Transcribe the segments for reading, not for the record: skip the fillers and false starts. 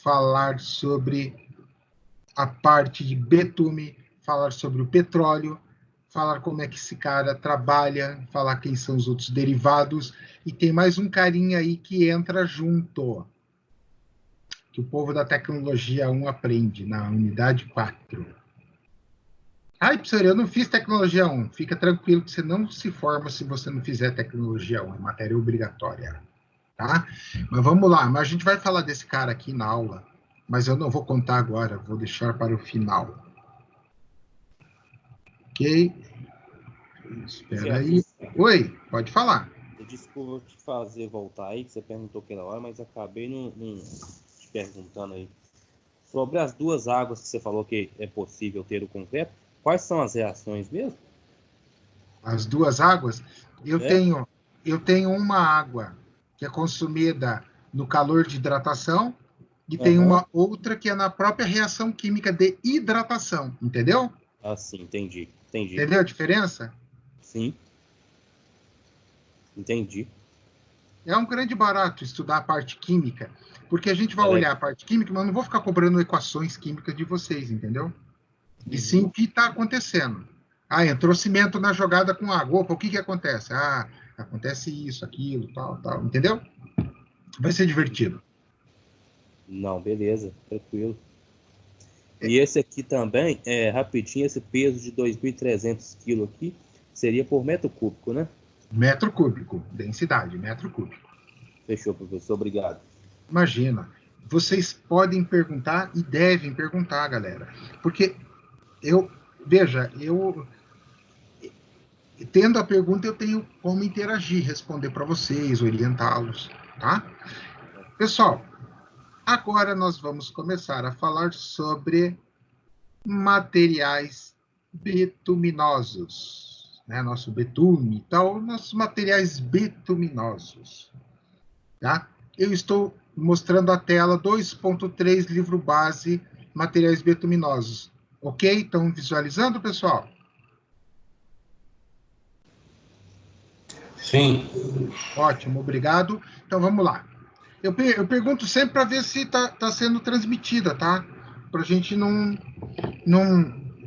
falar sobre a parte de betume, falar sobre o petróleo, falar como é que esse cara trabalha, falar quem são os outros derivados, e tem mais um carinha aí que entra junto, que o povo da tecnologia 1 aprende, na unidade 4. Ai, professor, eu não fiz tecnologia 1. Fica tranquilo que você não se forma se você não fizer tecnologia 1, é matéria obrigatória. Tá? Mas vamos lá, mas a gente vai falar desse cara aqui na aula, mas eu não vou contar agora, vou deixar para o final. Ok? Espera aí. Oi, pode falar. Desculpa te fazer voltar aí, que você perguntou aquela hora, mas acabei não te perguntando aí. Sobre as duas águas que você falou que é possível ter o concreto, quais são as reações mesmo? As duas águas, eu É? tenho uma água que é consumida no calor de hidratação e tem Aham. uma outra que é na própria reação química de hidratação, entendeu? Ah, sim, entendi. Entendeu a diferença? Sim, entendi. É um grande barato estudar a parte química, porque a gente vai É olhar a legal. parte química, mas eu não vou ficar cobrando equações químicas de vocês, entendeu? E sim Uhum. o que está acontecendo. Ah, entrou cimento na jogada com água. Opa, o que acontece? Ah, acontece isso, aquilo, tal, tal, entendeu? Vai ser divertido. Não, beleza, tranquilo. E esse aqui também, rapidinho, esse peso de 2.300 quilos aqui, seria por metro cúbico, né? Metro cúbico, densidade, metro cúbico. Fechou, professor, obrigado. Imagina, vocês podem perguntar e devem perguntar, galera. Porque veja, tendo a pergunta, eu tenho como interagir, responder para vocês, orientá-los, tá? Pessoal, agora nós vamos começar a falar sobre materiais betuminosos, né? Nosso betume e tal, nossos materiais betuminosos, tá? Eu estou mostrando a tela 2.3, livro base, materiais betuminosos. Ok? Estão visualizando, pessoal? Sim. Ótimo, obrigado. Então vamos lá. Eu pergunto sempre para ver se está sendo transmitida, tá? Para a gente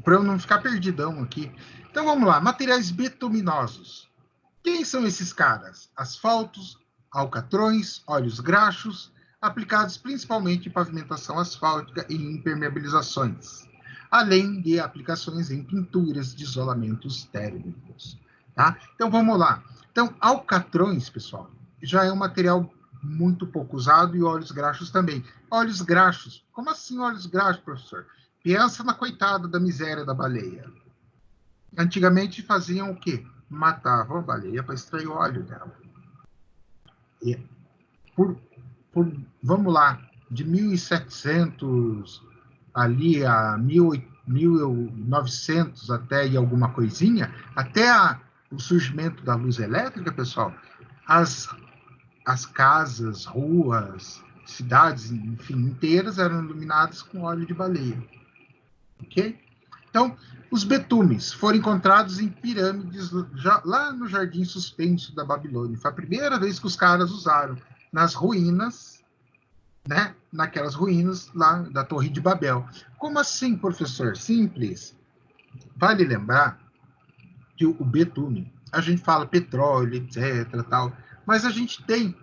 para eu não ficar perdidão aqui. Então vamos lá, materiais betuminosos. Quem são esses caras? Asfaltos, alcatrões, óleos graxos, aplicados principalmente em pavimentação asfáltica e impermeabilizações, além de aplicações em pinturas de isolamentos térmicos. Tá? Então vamos lá. Então, alcatrões, pessoal, já é um material muito pouco usado e óleos graxos também. Óleos graxos, como assim óleos graxos, professor? Pensa na coitada da miséria da baleia. Antigamente faziam o quê? Matavam a baleia para extrair o óleo dela. E por, vamos lá, de 1700 ali a 1900 até e alguma coisinha, até o surgimento da luz elétrica, pessoal, as casas, ruas, cidades, enfim, inteiras eram iluminadas com óleo de baleia. Ok? Então, os betumes foram encontrados em pirâmides lá no Jardim Suspenso da Babilônia. Foi a primeira vez que os caras usaram nas ruínas, né? Naquelas ruínas lá da Torre de Babel. Como assim, professor? Simples. Vale lembrar que o betume, a gente fala petróleo, etc, tal, mas a gente tem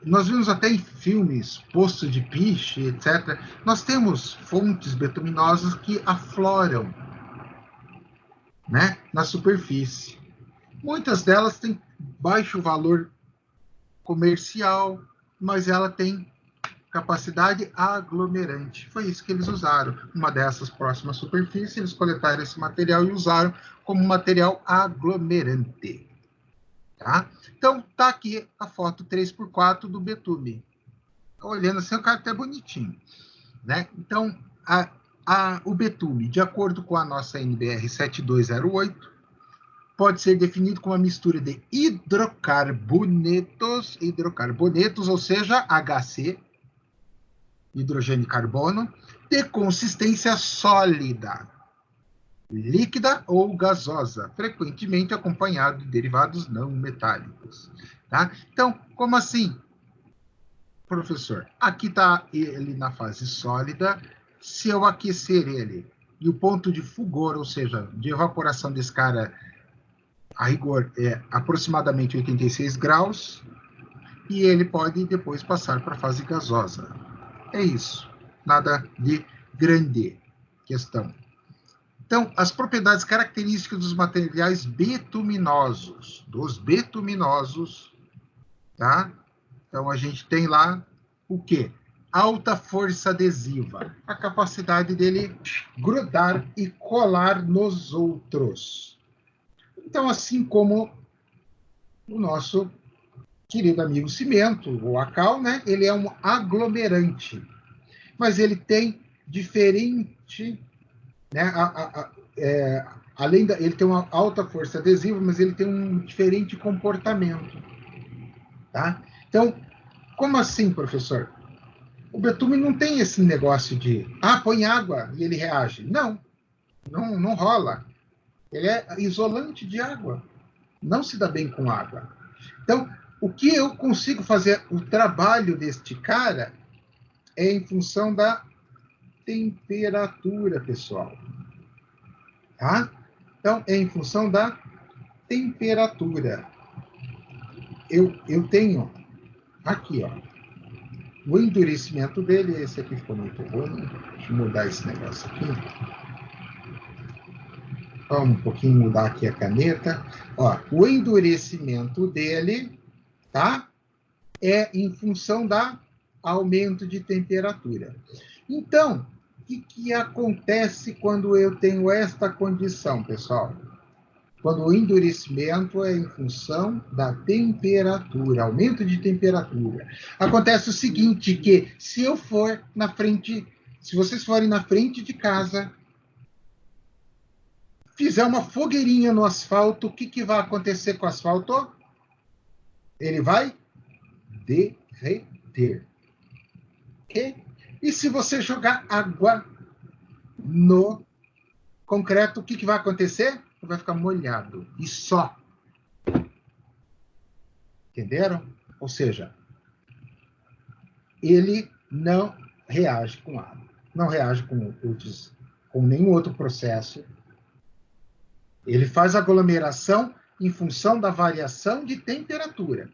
nós vimos até em filmes, poço de piche, etc. Nós temos fontes betuminosas que afloram, né, na superfície. Muitas delas têm baixo valor comercial, mas ela tem capacidade aglomerante. Foi isso que eles usaram. Uma dessas próximas à superfície, eles coletaram esse material e usaram como material aglomerante. Tá? Então, tá aqui a foto 3x4 do betume. Olhando assim, o cara até bonitinho. Né? Então, o betume, de acordo com a nossa NBR 7208, pode ser definido como uma mistura de hidrocarbonetos, ou seja, HC, hidrogênio e carbono, de consistência sólida, líquida ou gasosa, frequentemente acompanhado de derivados não metálicos. Tá? Então, como assim? Professor, aqui está ele na fase sólida. Se eu aquecer ele e o ponto de fulgor, ou seja, de evaporação desse cara, a rigor, é aproximadamente 86 graus, e ele pode depois passar para a fase gasosa. É isso. Nada de grande questão. Então, as propriedades características dos materiais betuminosos, tá? Então, a gente tem lá o quê? Alta força adesiva, a capacidade dele grudar e colar nos outros. Então, assim como o nosso querido amigo cimento, o ACAL, né? Ele é um aglomerante, mas ele tem diferente, né? Além ele tem uma alta força adesiva, mas ele tem um diferente comportamento, tá? Então, como assim, professor? O betume não tem esse negócio de, põe água e ele reage. Não, não rola. Ele é isolante de água. Não se dá bem com água. Então, o que eu consigo fazer, o trabalho deste cara, é em função da temperatura, pessoal. Tá? Então, é em função da temperatura. Eu tenho aqui, ó, o endurecimento dele. Esse aqui ficou muito ruim. Deixa eu mudar esse negócio aqui. Vamos um pouquinho mudar aqui a caneta. Ó, o endurecimento dele, tá? É em função da aumento de temperatura. Então, o que acontece quando eu tenho esta condição, pessoal? Quando o endurecimento é em função da temperatura, aumento de temperatura. Acontece o seguinte, que se eu for na frente, se vocês forem na frente de casa, fizer uma fogueirinha no asfalto, o que vai acontecer com o asfalto? Ele vai derreter. Ok? E se você jogar água no concreto, o que vai acontecer? Vai ficar molhado. E só. Entenderam? Ou seja, ele não reage com água. Não reage com nenhum outro processo. Ele faz aglomeração em função da variação de temperatura.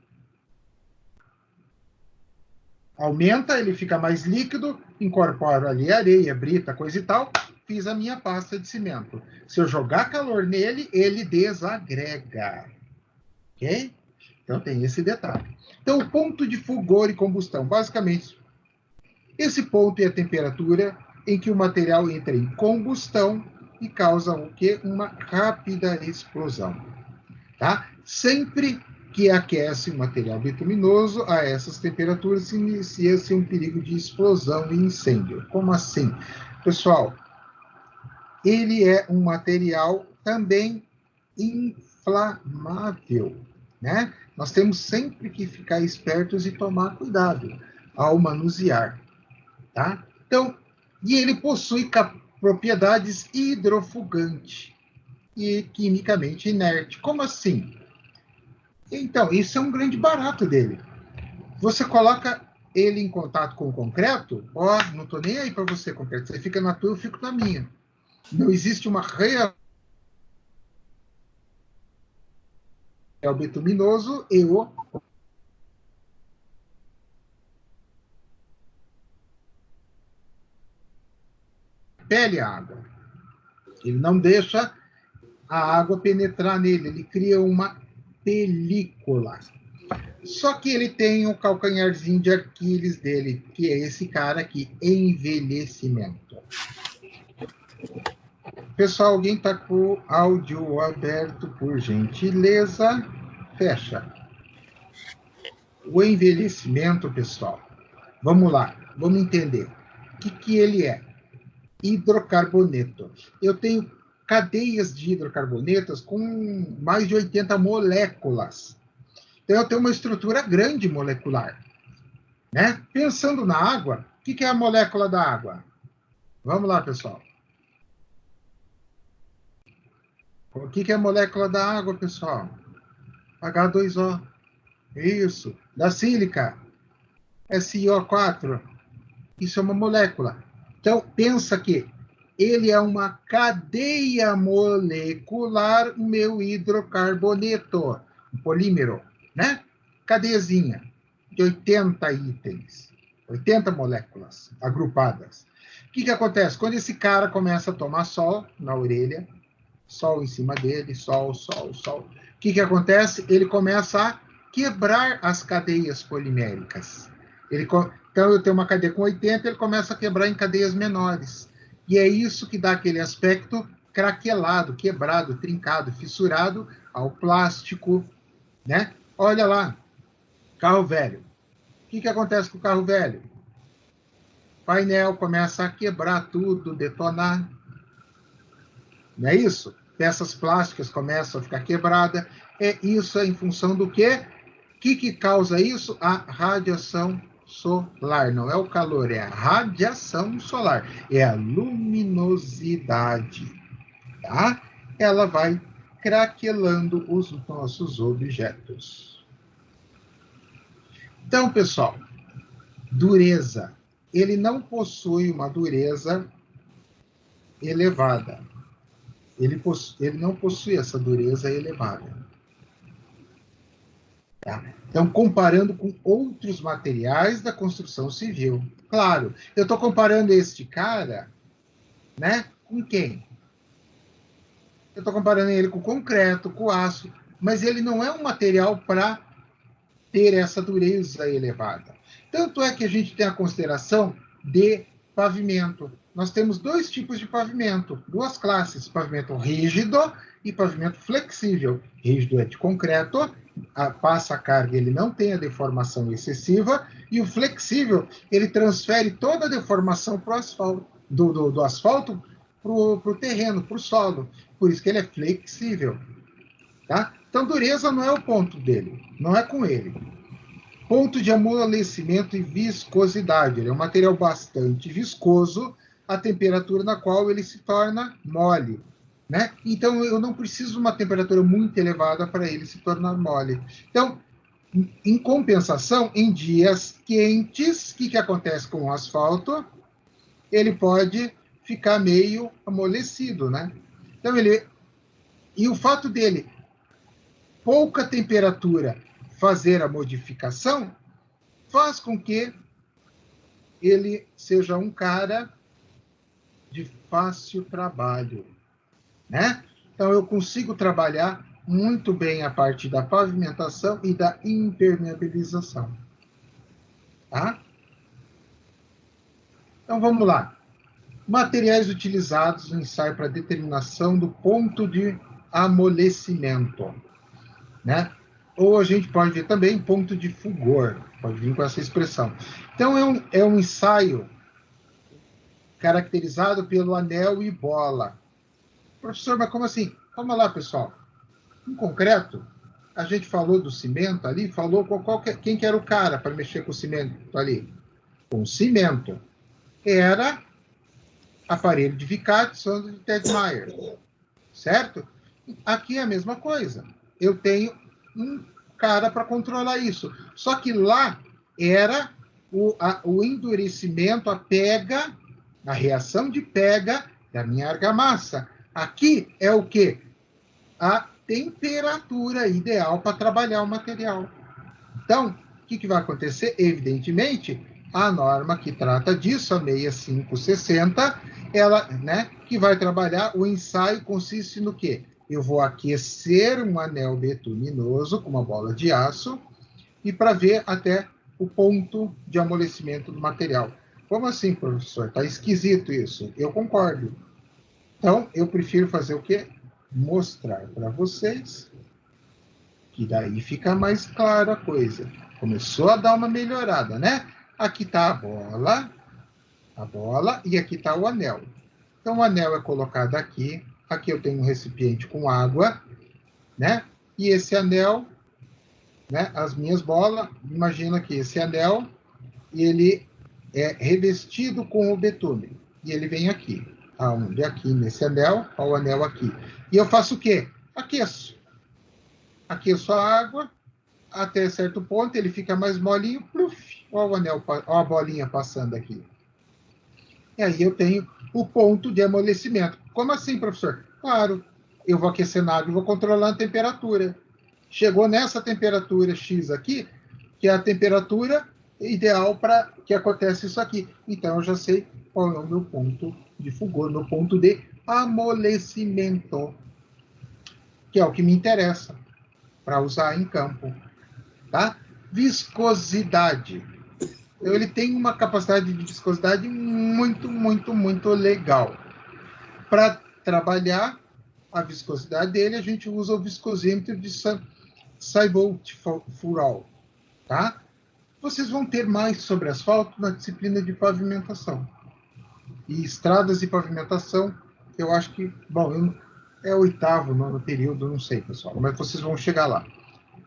Aumenta, ele fica mais líquido, incorporo ali areia, brita, coisa e tal, fiz a minha pasta de cimento. Se eu jogar calor nele, ele desagrega. Ok? Então tem esse detalhe. Então, o ponto de fulgor e combustão, basicamente, esse ponto é a temperatura em que o material entra em combustão e causa o quê? Uma rápida explosão. Tá? Sempre que aquece o material bituminoso, a essas temperaturas inicia-se um perigo de explosão e incêndio. Como assim? Pessoal, ele é um material também inflamável, né? Nós temos sempre que ficar espertos e tomar cuidado ao manusear, tá? Então, e ele possui propriedades hidrofugantes e quimicamente inerte. Como assim? Então, isso é um grande barato dele. Você coloca ele em contato com o concreto, não estou nem aí para você, concreto. Você fica na tua, eu fico na minha. Não existe uma reação bituminoso e o pele a água. Ele não deixa a água penetrar nele, ele cria uma película. Só que ele tem um calcanharzinho de Aquiles dele, que é esse cara aqui, envelhecimento. Pessoal, alguém está com o áudio aberto, por gentileza? Fecha. O envelhecimento, pessoal, vamos lá, vamos entender. O que ele é? Hidrocarboneto. Eu tenho cadeias de hidrocarbonetos com mais de 80 moléculas. Então, eu tenho uma estrutura grande molecular. Né? Pensando na água, o que é a molécula da água? Vamos lá, pessoal. O que é a molécula da água, pessoal? H2O. Isso. Da sílica. SiO4. Isso é uma molécula. Então, pensa que ele é uma cadeia molecular, o meu hidrocarboneto, um polímero, né? Cadeiazinha de 80 itens, 80 moléculas agrupadas. O que acontece? Quando esse cara começa a tomar sol na orelha, sol em cima dele, sol. O que acontece? Ele começa a quebrar as cadeias poliméricas. Então, eu tenho uma cadeia com 80, ele começa a quebrar em cadeias menores. E é isso que dá aquele aspecto craquelado, quebrado, trincado, fissurado ao plástico, né? Olha lá, carro velho. O que acontece com o carro velho? O painel começa a quebrar tudo, detonar. Não é isso? Peças plásticas começam a ficar quebradas. Isso é em função do quê? O que causa isso? A radiação solar. Não é o calor, é a radiação solar. É a luminosidade. Tá? Ela vai craquelando os nossos objetos. Então, pessoal, dureza. Ele não possui uma dureza elevada. Ele não possui essa dureza elevada. Tá? Então, comparando com outros materiais da construção civil. Claro, eu estou comparando este cara, né, com quem? Eu estou comparando ele com concreto, com aço, mas ele não é um material para ter essa dureza elevada. Tanto é que a gente tem a consideração de pavimento. Nós temos dois tipos de pavimento, duas classes, pavimento rígido e pavimento flexível. Rígido é de concreto, passa a carga, ele não tem a deformação excessiva, e o flexível, ele transfere toda a deformação para o asfalto, do asfalto para o terreno, para o solo. Por isso que ele é flexível. Tá? Então, dureza não é o ponto dele, não é com ele. Ponto de amolecimento e viscosidade. Ele é um material bastante viscoso, a temperatura na qual ele se torna mole. Né? Então, eu não preciso de uma temperatura muito elevada para ele se tornar mole. Então, em compensação, em dias quentes, o que acontece com o asfalto? Ele pode ficar meio amolecido. Né? Então, e o fato dele, pouca temperatura, fazer a modificação, faz com que ele seja um cara de fácil trabalho, né? Então, eu consigo trabalhar muito bem a parte da pavimentação e da impermeabilização, tá? Então, vamos lá. Materiais utilizados no ensaio para determinação do ponto de amolecimento, né? Ou a gente pode ver também ponto de fulgor, pode vir com essa expressão. Então, é um ensaio caracterizado pelo anel e bola. Professor, mas como assim? Vamos lá, pessoal. Em concreto, a gente falou do cimento ali, falou quem que era o cara para mexer com o cimento ali? Com o cimento. Era aparelho de Vicat, Sandro de Tedmeyer. Certo? Aqui é a mesma coisa. Eu tenho um cara para controlar isso. Só que lá era o endurecimento, a pega, a reação de pega da minha argamassa. Aqui é o quê? A temperatura ideal para trabalhar o material. Então, o que vai acontecer? Evidentemente, a norma que trata disso, a 6560, ela, né, que vai trabalhar, o ensaio consiste no quê? Eu vou aquecer um anel betuminoso com uma bola de aço e para ver até o ponto de amolecimento do material. Como assim, professor? Está esquisito isso. Eu concordo. Então, eu prefiro fazer o quê? Mostrar para vocês, que daí fica mais clara a coisa. Começou a dar uma melhorada, né? Aqui está a bola, e aqui está o anel. Então, o anel é colocado aqui. Aqui eu tenho um recipiente com água, né? E esse anel, né? As minhas bolas, imagina que esse anel, ele é revestido com o betume. E ele vem aqui. Aonde? Aqui nesse anel, ao anel aqui. E eu faço o quê? Aqueço. Aqueço a água, até certo ponto, ele fica mais molinho, pluf, Olha o anel, olha a bolinha passando aqui. E aí eu tenho o ponto de amolecimento. Como assim, professor? Claro, eu vou aquecer na água e vou controlando a temperatura. Chegou nessa temperatura X aqui, que é a temperatura ideal para que acontece isso aqui. Então eu já sei qual é o meu ponto de fulgor, meu ponto de amolecimento, que é o que me interessa para usar em campo. Tá? Viscosidade. Então, ele tem uma capacidade de viscosidade muito, muito, muito legal. Para trabalhar a viscosidade dele, a gente usa o viscosímetro de Sabot-Furol, tá? Vocês vão ter mais sobre asfalto na disciplina de pavimentação. E estradas e pavimentação, eu acho que, bom, é o 8º, 9º período, não sei, pessoal, mas vocês vão chegar lá.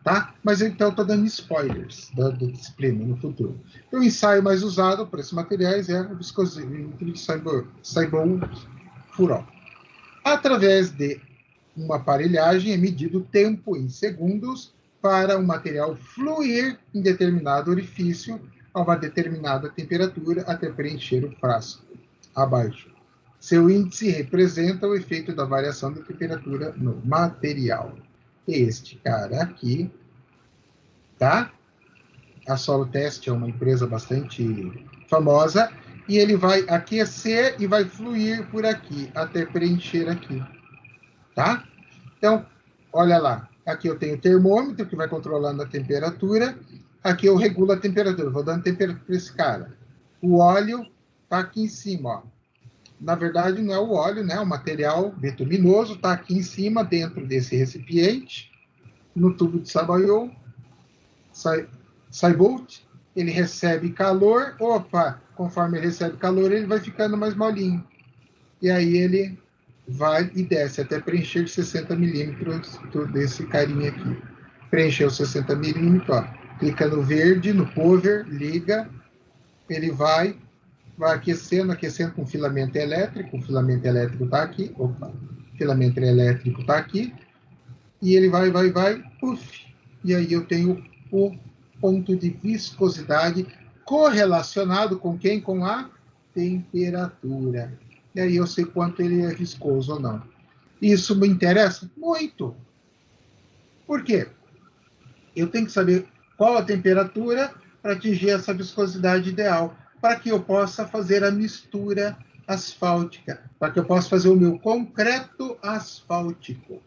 Tá? Mas então eu estou dando spoilers da disciplina no futuro. Então, o ensaio mais usado para esses materiais é o viscosímetro de Sabot-Furol. Através de uma aparelhagem é medido o tempo em segundos para o material fluir em determinado orifício a uma determinada temperatura até preencher o frasco. Abaixo. Seu índice representa o efeito da variação da temperatura no material. Este cara aqui, tá? A Solotest é uma empresa bastante famosa e ele vai aquecer e vai fluir por aqui até preencher aqui, tá? Então, olha lá, aqui eu tenho o termômetro que vai controlando a temperatura, aqui eu regulo a temperatura, vou dando temperatura para esse cara. O óleo tá aqui em cima, ó. Na verdade, não é o óleo, né? O material bituminoso está aqui em cima, dentro desse recipiente, no tubo de Sabot, ele recebe calor, conforme ele recebe calor, ele vai ficando mais molinho. E aí ele vai e desce até preencher 60 milímetros desse carinha aqui. Preencheu 60 milímetros, ó. Clica no verde, no cover, liga, ele vai aquecendo com filamento elétrico. O filamento elétrico está aqui. Opa, o filamento elétrico está aqui. E ele vai, puf. E aí eu tenho o ponto de viscosidade correlacionado com quem? Com a temperatura. E aí eu sei quanto ele é viscoso ou não. Isso me interessa muito. Por quê? Eu tenho que saber qual a temperatura para atingir essa viscosidade ideal, para que eu possa fazer a mistura asfáltica, para que eu possa fazer o meu concreto asfáltico.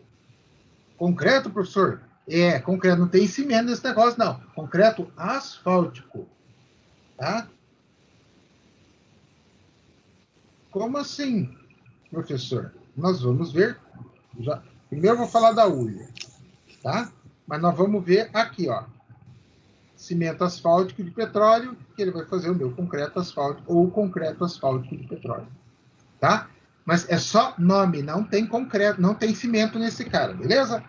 Concreto, professor? É, concreto, não tem cimento nesse negócio, não. Concreto asfáltico. Tá? Como assim, professor? Nós vamos ver. Primeiro eu vou falar da ulha, tá? Mas nós vamos ver aqui, ó. Cimento asfáltico de petróleo, que ele vai fazer o meu concreto asfáltico, ou concreto asfáltico de petróleo. Tá? Mas é só nome, não tem concreto, não tem cimento nesse cara, beleza?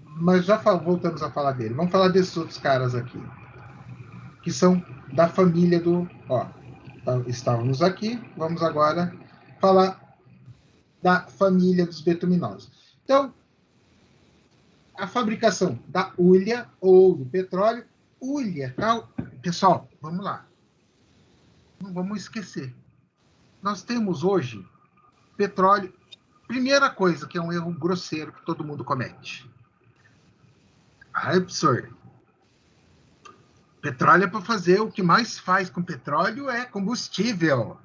Mas já voltamos a falar dele. Vamos falar desses outros caras aqui, que são da família do... Ó, estávamos aqui, vamos agora falar da família dos betuminosos. Então, a fabricação da hulha ou do petróleo. Hulha, tá? Pessoal, vamos lá. Não vamos esquecer. Nós temos hoje petróleo. Primeira coisa, que é um erro grosseiro que todo mundo comete. Professor, petróleo é para fazer, o que mais faz com petróleo é combustível,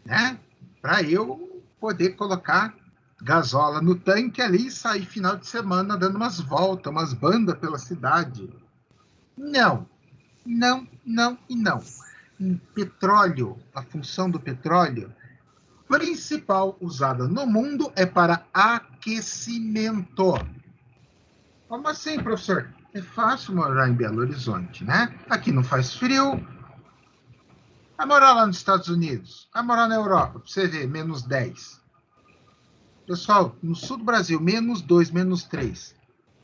né? Para eu poder colocar gasola no tanque ali e sair final de semana dando umas voltas, umas bandas pela cidade. Não, não, não e não. Petróleo, a função do petróleo principal usada no mundo é para aquecimento. Como assim, professor? É fácil morar em Belo Horizonte, né? Aqui não faz frio. Vai morar lá nos Estados Unidos, vai morar na Europa, para você ver, -10. Pessoal, no sul do Brasil, -2, -3.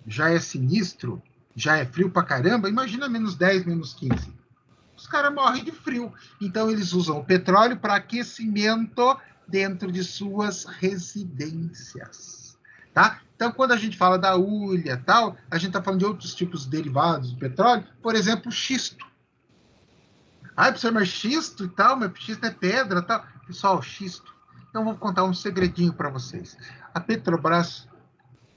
Já é sinistro, já é frio pra caramba, imagina -10, -15. Os caras morrem de frio. Então, eles usam o petróleo para aquecimento dentro de suas residências. tá? Então, quando a gente fala da hulha, tal, a gente está falando de outros tipos de derivados do petróleo, por exemplo, xisto. Ah, professor, mas xisto e tal, mas xisto é pedra e tal. Pessoal, xisto. Então, vou contar um segredinho para vocês. A Petrobras,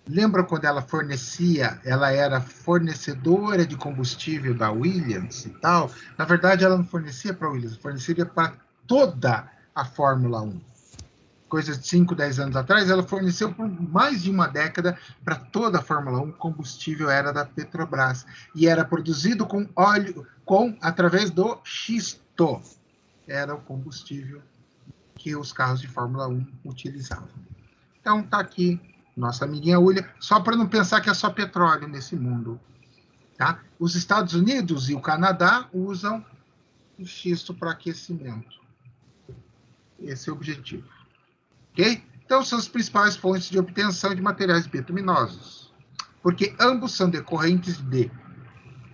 lembra quando ela fornecia, ela era fornecedora de combustível da Williams e tal? Na verdade, ela não fornecia para a Williams, fornecia para toda a Fórmula 1. Coisas de 5, 10 anos atrás, ela forneceu por mais de uma década para toda a Fórmula 1, combustível era da Petrobras. E era produzido com óleo, através do xisto. Era o combustível que os carros de Fórmula 1 utilizavam. Então, está aqui nossa amiguinha Hulha, só para não pensar que é só petróleo nesse mundo. Tá? Os Estados Unidos e o Canadá usam o xisto para aquecimento. Esse é o objetivo. Ok? Então, são as principais fontes de obtenção de materiais bituminosos, porque ambos são decorrentes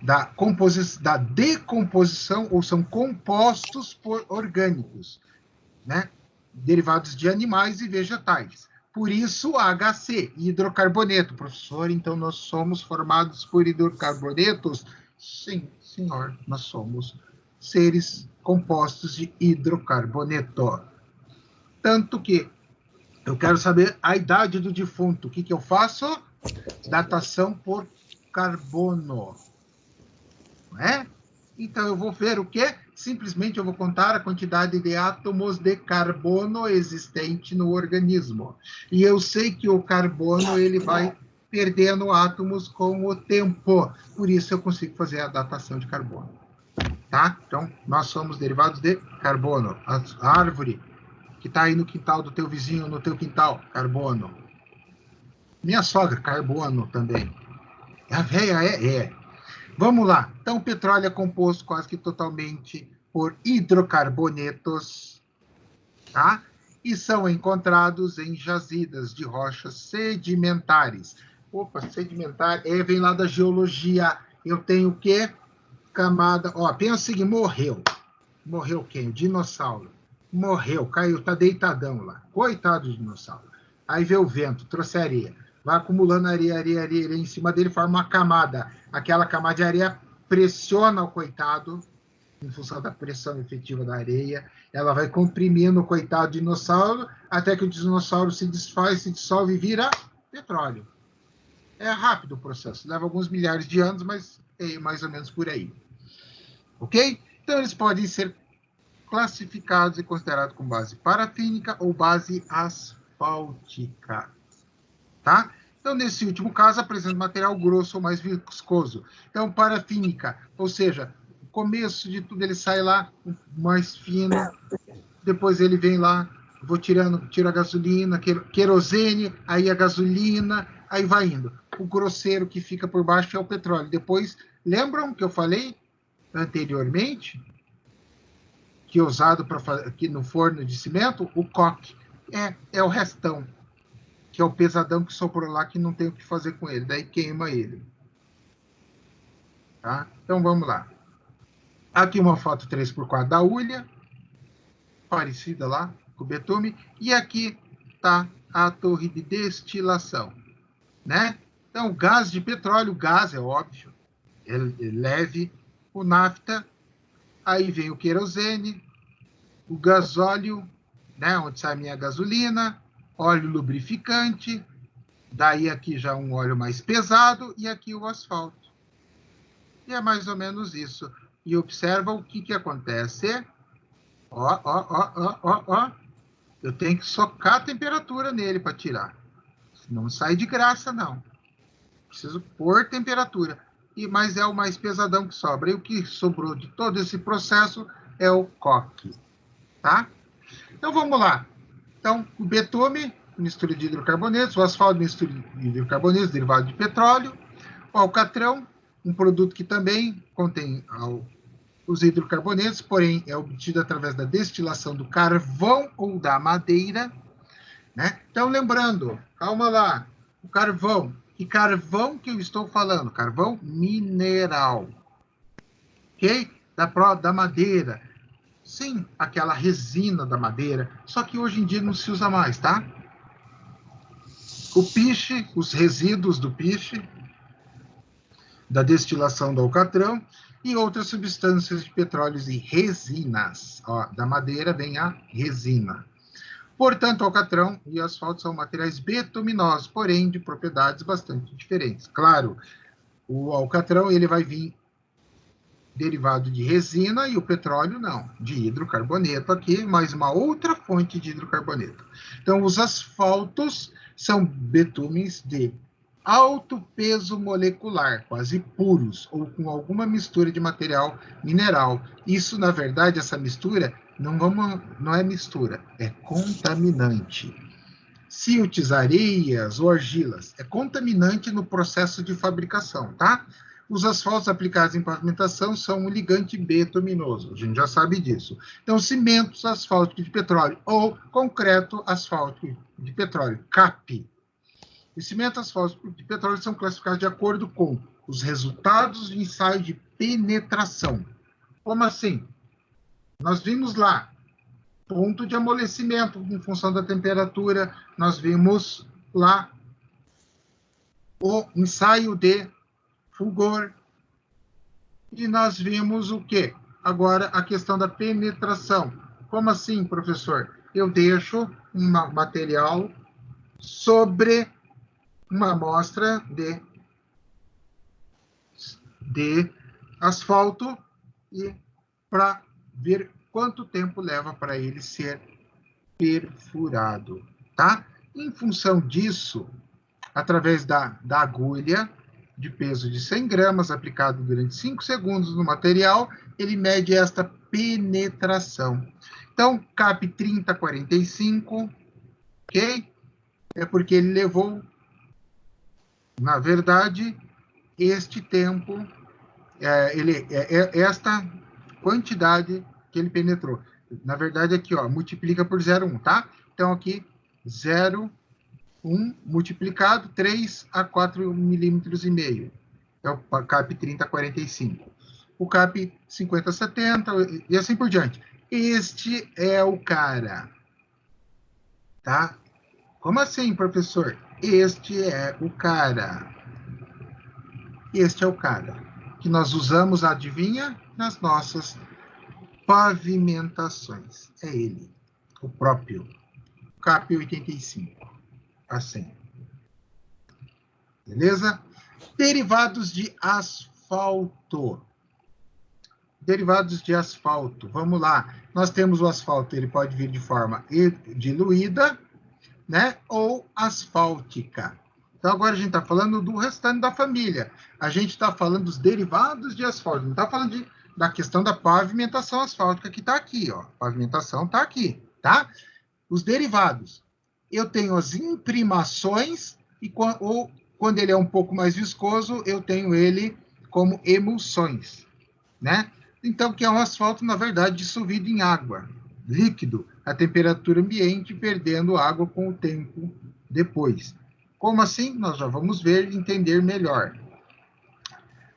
da decomposição, ou são compostos orgânicos, né? Derivados de animais e vegetais. Por isso, HC, hidrocarboneto. Professor, então nós somos formados por hidrocarbonetos? Sim, senhor, nós somos seres compostos de hidrocarboneto. Tanto que eu quero saber a idade do defunto. O que eu faço? Datação por carbono. Não é? Então, eu vou ver o quê? Simplesmente eu vou contar a quantidade de átomos de carbono existente no organismo. E eu sei que o carbono ele vai perdendo átomos com o tempo. Por isso eu consigo fazer a datação de carbono. Tá? Então, nós somos derivados de carbono. A árvore que está aí no quintal do teu vizinho, no teu quintal, carbono. Minha sogra, carbono também. A véia é. Vamos lá. Então, o petróleo é composto quase que totalmente por hidrocarbonetos, tá? E são encontrados em jazidas de rochas sedimentares. Opa, sedimentar, vem lá da geologia. Eu tenho o quê? Camada, pensa o seguinte, morreu. Morreu quem? O dinossauro. Morreu, caiu, tá deitadão lá. Coitado do dinossauro. Aí vê o vento, trouxe areia. Vai acumulando areia em cima dele, forma uma camada. Aquela camada de areia pressiona o coitado, em função da pressão efetiva da areia. Ela vai comprimindo o coitado dinossauro, até que o dinossauro se desfaz, se dissolve e vira petróleo. É rápido o processo, leva alguns milhares de anos, mas é mais ou menos por aí. Ok? Então, eles podem ser classificados e considerados com base parafínica ou base asfáltica. Tá? Então, nesse último caso, apresenta material grosso ou mais viscoso. Então, parafínica, ou seja, o começo de tudo ele sai lá mais fino, depois ele vem lá, tiro a gasolina, querosene, aí a gasolina, aí vai indo. O grosseiro que fica por baixo é o petróleo. Depois, lembram que eu falei anteriormente? Que é usado aqui no forno de cimento, o coque. É o restão, que é o pesadão que sobrou lá, que não tem o que fazer com ele, daí queima ele. Tá? Então, vamos lá. Aqui uma foto 3x4 da hulha, parecida lá com o betume, e aqui está a torre de destilação. Né? Então, o gás de petróleo, o gás é óbvio, é leve, o nafta, aí vem o querosene, o gasóleo, né, onde sai a minha gasolina, óleo lubrificante, daí aqui já um óleo mais pesado, e aqui o asfalto. E é mais ou menos isso. E observa o que acontece. Ó. Eu tenho que socar a temperatura nele para tirar. Não sai de graça, não. Preciso pôr temperatura. Mas é o mais pesadão que sobra. E o que sobrou de todo esse processo é o coque. Tá? Então, vamos lá. Então, o betume, mistura de hidrocarbonetos, o asfalto, mistura de hidrocarbonetos, derivado de petróleo, o alcatrão, um produto que também contém os hidrocarbonetos, porém é obtido através da destilação do carvão ou da madeira. Né? Então, lembrando, calma lá, o carvão. Que carvão que eu estou falando? Carvão mineral. Ok? Da madeira. Sim, aquela resina da madeira, só que hoje em dia não se usa mais, tá? o piche, os resíduos do piche, da destilação do alcatrão e outras substâncias de petróleos e resinas. Ó, da madeira vem a resina. Portanto, o alcatrão e o asfalto são materiais betuminosos, porém de propriedades bastante diferentes. Claro, o alcatrão ele vai vir derivado de resina e o petróleo não, de hidrocarboneto aqui, mais uma outra fonte de hidrocarboneto. Então, os asfaltos são betumes de alto peso molecular, quase puros, ou com alguma mistura de material mineral. Isso, na verdade, essa mistura não é mistura, é contaminante. Siltes, areias ou argilas, é contaminante no processo de fabricação, tá? Os asfaltos aplicados em pavimentação são um ligante betuminoso, a gente já sabe disso. Então, cimentos asfálticos de petróleo ou concreto asfáltico de petróleo, CAP. Os cimentos asfálticos de petróleo são classificados de acordo com os resultados de ensaio de penetração. Como assim? Nós vimos lá, ponto de amolecimento em função da temperatura, nós vimos lá o ensaio de fulgor, e nós vimos o quê? Agora, a questão da penetração. Como assim, professor? Eu deixo um material sobre uma amostra de asfalto e para ver quanto tempo leva para ele ser perfurado, tá? Em função disso, através da agulha de peso de 100 gramas aplicado durante 5 segundos no material, ele mede esta penetração. Então, CAP 3045, ok? É porque ele levou, na verdade, este tempo, esta quantidade que ele penetrou. Na verdade, aqui, ó, multiplica por 0,1, tá? Então, aqui, 0,1 multiplicado, 3 a 4,5 milímetros. É o CAP 3045. O CAP 5070 e assim por diante. Este é o cara. Tá? Como assim, professor? Este é o cara. Este é o cara que nós usamos, adivinha, nas nossas pavimentações. É ele, o próprio CAP 85. Assim. Beleza? Derivados de asfalto. Derivados de asfalto. Vamos lá. Nós temos o asfalto, ele pode vir de forma diluída, né? Ou asfáltica. Então, agora a gente está falando do restante da família. A gente está falando dos derivados de asfalto. Não está falando da questão da pavimentação asfáltica, que está aqui, ó. A pavimentação está aqui, tá? Os derivados. Eu tenho as imprimações, ou quando ele é um pouco mais viscoso, eu tenho ele como emulsões, né? Então, que é um asfalto, na verdade, dissolvido em água, líquido, a temperatura ambiente, perdendo água com o tempo depois. Como assim? Nós já vamos ver e entender melhor.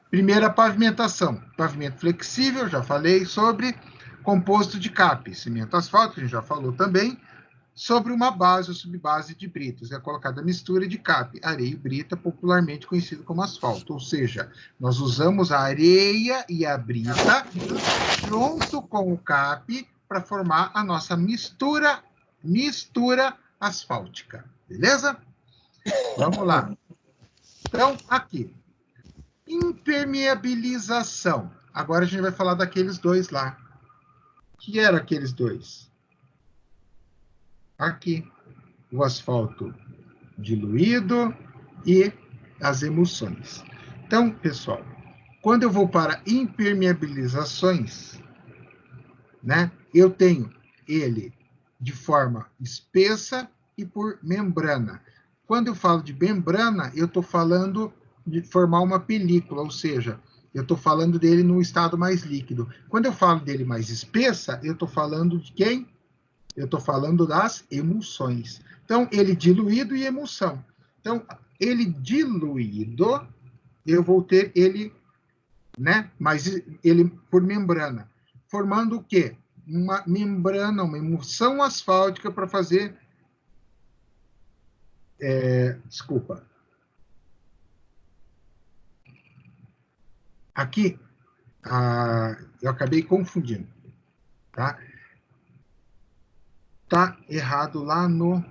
Primeira pavimentação. Pavimento flexível, já falei sobre. Composto de CAP, cimento asfáltico, a gente já falou também. Sobre uma base ou subbase de britas. É colocada a mistura de CAP, areia e brita, popularmente conhecido como asfalto. Ou seja, nós usamos a areia e a brita junto com o CAP para formar a nossa mistura asfáltica. Beleza? Vamos lá. Então, aqui. Impermeabilização. Agora a gente vai falar daqueles dois lá. Que eram aqueles dois? Aqui, o asfalto diluído e as emulsões. Então, pessoal, quando eu vou para impermeabilizações, né, eu tenho ele de forma espessa e por membrana. Quando eu falo de membrana, eu estou falando de formar uma película, ou seja, eu estou falando dele no estado mais líquido. Quando eu falo dele mais espessa, eu estou falando de quem? Eu estou falando das emulsões. Então, ele diluído e emulsão. Então, ele diluído, eu vou ter ele, né? Mas ele por membrana. Formando o quê? Uma membrana, uma emulsão asfáltica para fazer Desculpa. Aqui, eu acabei confundindo, tá? Tá errado lá no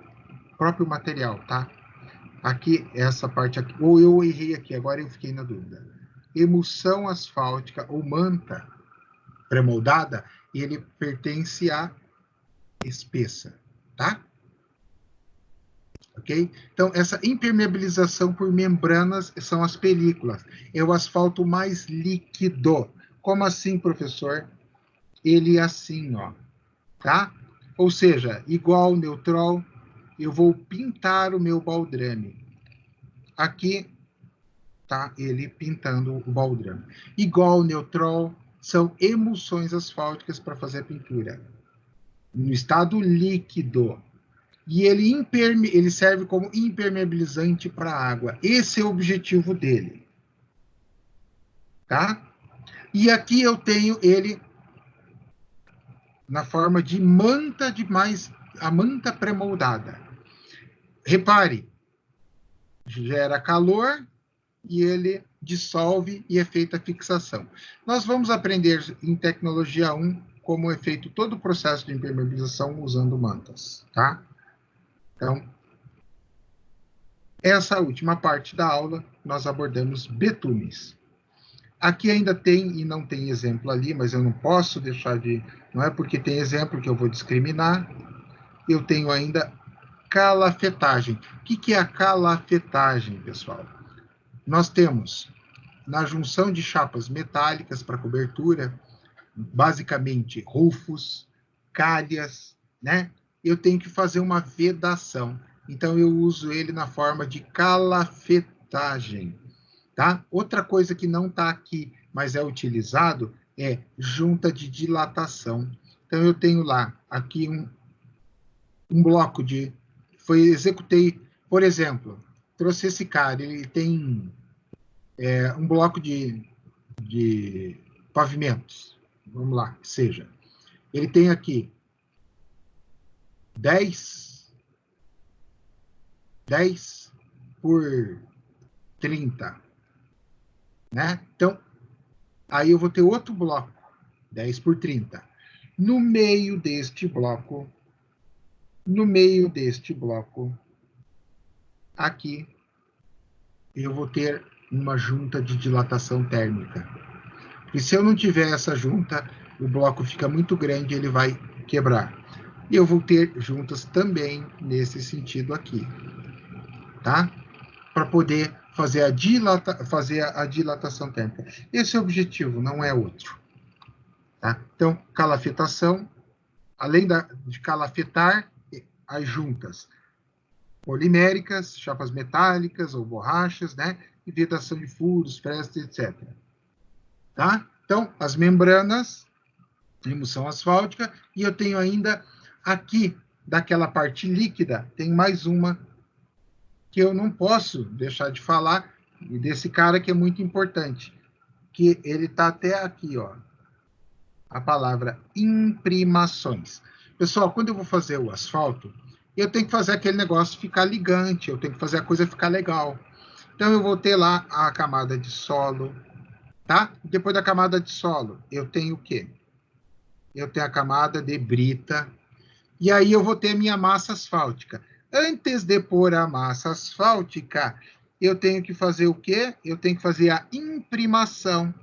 próprio material, tá? Aqui, essa parte aqui, ou eu errei aqui, agora eu fiquei na dúvida. Emulsão asfáltica ou manta pré-moldada, ele pertence à espessa, tá? Ok? Então, essa impermeabilização por membranas são as películas. É o asfalto mais líquido. Como assim, professor? Ele é assim, ó, tá? Ou seja, igual o Neutrol, eu vou pintar o meu baldrame. Aqui tá ele pintando o baldrame. Igual o Neutrol, são emulsões asfálticas para fazer a pintura. No estado líquido. E ele serve como impermeabilizante para a água. Esse é o objetivo dele. Tá? E aqui eu tenho ele na forma de manta a manta pré-moldada. Repare, gera calor e ele dissolve e é feita a fixação. Nós vamos aprender em tecnologia 1 como é feito todo o processo de impermeabilização usando mantas, tá? Então, essa última parte da aula, nós abordamos betumes. Aqui ainda tem, e não tem exemplo ali, mas eu não posso deixar de... Não é porque tem exemplo que eu vou discriminar. Eu tenho ainda calafetagem. O que é a calafetagem, pessoal? Nós temos, na junção de chapas metálicas para cobertura, basicamente rufos, calhas, né? Eu tenho que fazer uma vedação. Então, eu uso ele na forma de calafetagem. Tá? Outra coisa que não está aqui, mas é utilizado, é junta de dilatação. Então, eu tenho lá, aqui um bloco de... executei, por exemplo, trouxe esse cara, ele tem um bloco de pavimentos, vamos lá, que seja. Ele tem aqui 10 por 30, né? Então, aí eu vou ter outro bloco, 10 por 30. No meio deste bloco, aqui, eu vou ter uma junta de dilatação térmica. E se eu não tiver essa junta, o bloco fica muito grande e ele vai quebrar. E eu vou ter juntas também nesse sentido aqui, tá? Para poder fazer a dilatação térmica. Esse é o objetivo, não é outro. Tá? Então, calafetação, além de calafetar, as juntas poliméricas, chapas metálicas ou borrachas, né? E vedação de furos, frestas, etc. Tá? Então, as membranas, emulsão asfáltica, e eu tenho ainda aqui, daquela parte líquida, tem mais uma que eu não posso deixar de falar, e desse cara que é muito importante, que ele está até aqui, ó, a palavra imprimações. Pessoal, quando eu vou fazer o asfalto, eu tenho que fazer aquele negócio ficar ligante, eu tenho que fazer a coisa ficar legal. Então, eu vou ter lá a camada de solo, tá? Depois da camada de solo, eu tenho o quê? Eu tenho a camada de brita, e aí eu vou ter a minha massa asfáltica. Antes de pôr a massa asfáltica, eu tenho que fazer o quê? Eu tenho que fazer a imprimação.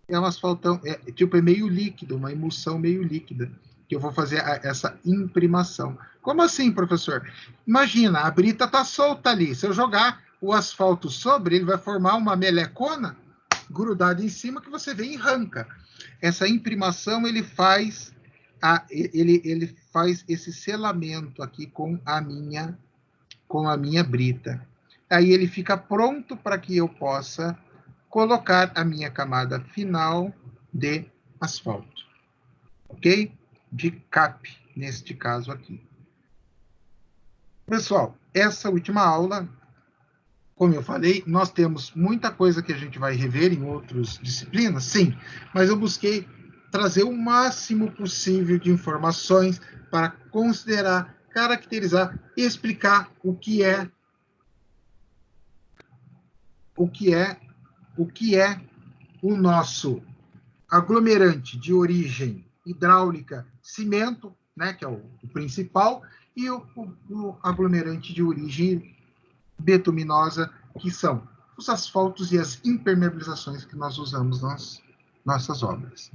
É um asfaltão, é meio líquido, uma emulsão meio líquida, que eu vou fazer essa imprimação. Como assim, professor? Imagina, a brita está solta ali. Se eu jogar o asfalto sobre, ele vai formar uma melecona grudada em cima que você vê e arranca. Essa imprimação ele faz esse selamento aqui com a minha brita. Aí ele fica pronto para que eu possa colocar a minha camada final de asfalto, ok? De cap, neste caso aqui. Pessoal, essa última aula, como eu falei, nós temos muita coisa que a gente vai rever em outras disciplinas, sim, mas eu busquei trazer o máximo possível de informações para considerar, caracterizar e explicar o que é o que é o nosso aglomerante de origem hidráulica, cimento, né, que é o principal, e o aglomerante de origem betuminosa, que são os asfaltos e as impermeabilizações que nós usamos nas nossas obras.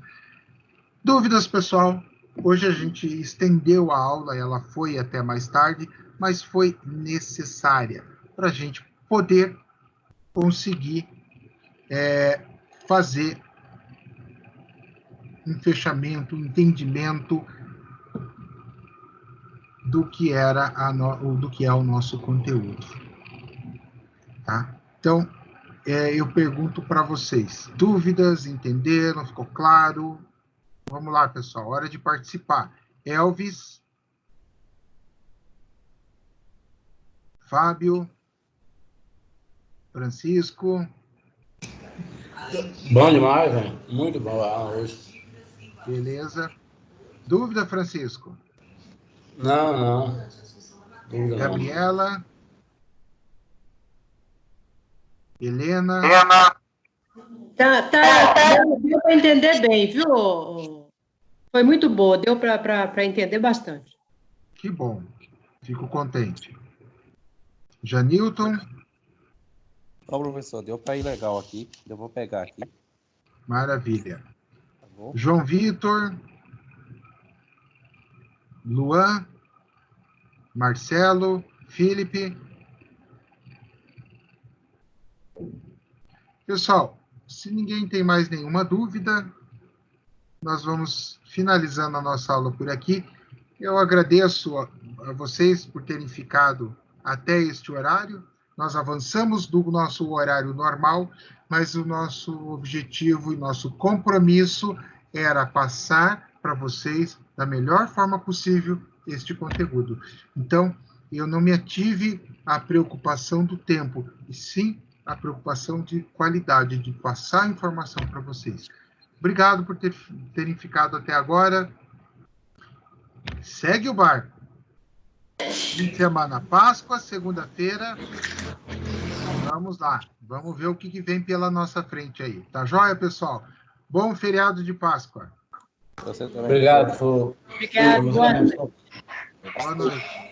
Dúvidas, pessoal? Hoje a gente estendeu a aula, ela foi até mais tarde, mas foi necessária para a gente poder conseguir fazer um fechamento, um entendimento do que do que é o nosso conteúdo. Tá? Então, eu pergunto para vocês, dúvidas, entenderam, ficou claro? Vamos lá, pessoal, hora de participar. Elvis, Fábio, Francisco. Bom demais, velho. Muito bom a aula hoje. Beleza. Dúvida, Francisco? Não. Dúvida Gabriela? Não. Helena? Deu para entender bem, viu? Foi muito boa, deu para entender bastante. Que bom, fico contente. Janilton? Não, professor, deu para ir legal aqui, eu vou pegar aqui. Maravilha. Tá bom? João Vitor? Luan? Marcelo? Felipe? Pessoal, se ninguém tem mais nenhuma dúvida, nós vamos finalizando a nossa aula por aqui. Eu agradeço a vocês por terem ficado até este horário. Nós avançamos do nosso horário normal, mas o nosso objetivo e nosso compromisso era passar para vocês, da melhor forma possível, este conteúdo. Então, eu não me ative à preocupação do tempo, e sim a preocupação de qualidade, de passar a informação para vocês. Obrigado por terem ficado até agora. Segue o barco. Fim de semana, Páscoa, segunda-feira. Vamos lá. Vamos ver o que vem pela nossa frente aí. Tá joia, pessoal? Bom feriado de Páscoa. Obrigado, professor. Obrigado, boa noite. Boa noite.